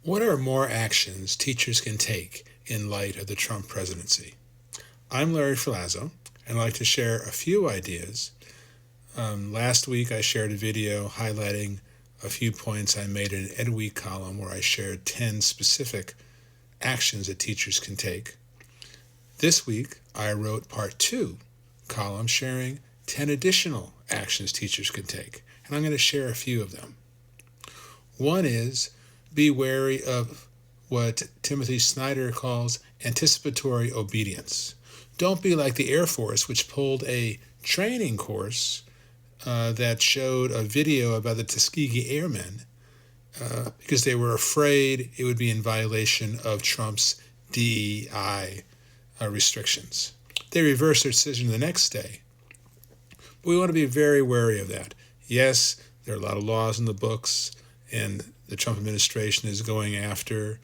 What are more actions teachers can take in light of the Trump presidency? I'm Larry Filazzo, and I'd like to share a few ideas. Last week I shared a video highlighting a few points I made in an Ed Week column where I shared 10 specific actions that teachers can take. This week I wrote part 2 column sharing 10 additional actions teachers can take, and I'm going to share a few of them. One is be wary of what Timothy Snyder calls anticipatory obedience. Don't be like the Air Force, which pulled a training course that showed a video about the Tuskegee Airmen because they were afraid it would be in violation of Trump's DEI restrictions. They reversed their decision the next day. But we want to be very wary of that. Yes, there are a lot of laws in the books, and the Trump administration is going after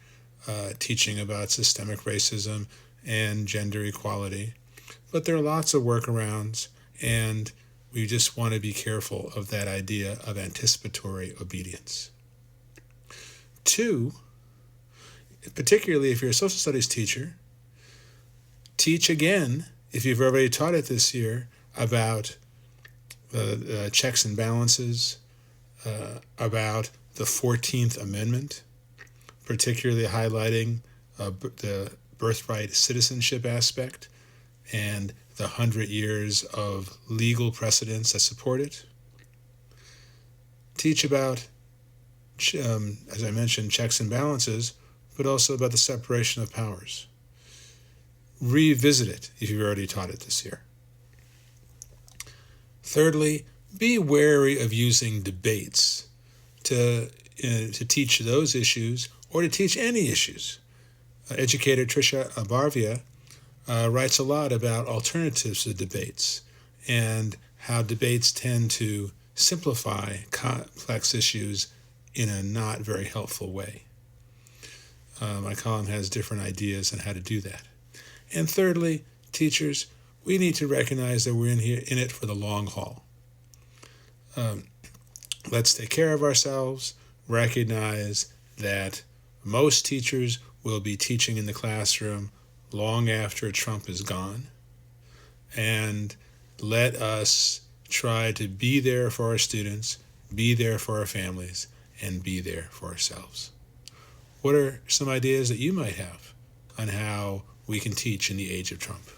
teaching about systemic racism and gender equality. But there are lots of workarounds, and we just want to be careful of that idea of anticipatory obedience. 2, particularly if you're a social studies teacher, teach again, if you've already taught it this year, about checks and balances, about the 14th Amendment, particularly highlighting the birthright citizenship aspect and the 100 years of legal precedents that support it. Teach about, as I mentioned, checks and balances, but also about the separation of powers. Revisit it if you've already taught it this year. Thirdly, be wary of using debates to teach those issues or to teach any issues. Educator Tricia Barvia writes a lot about alternatives to debates and how debates tend to simplify complex issues in a not very helpful way. My column has different ideas on how to do that. And thirdly, teachers, we need to recognize that we're in it for the long haul. Let's take care of ourselves, recognize that most teachers will be teaching in the classroom long after Trump is gone, and let us try to be there for our students, be there for our families, and be there for ourselves. What are some ideas that you might have on how we can teach in the age of Trump?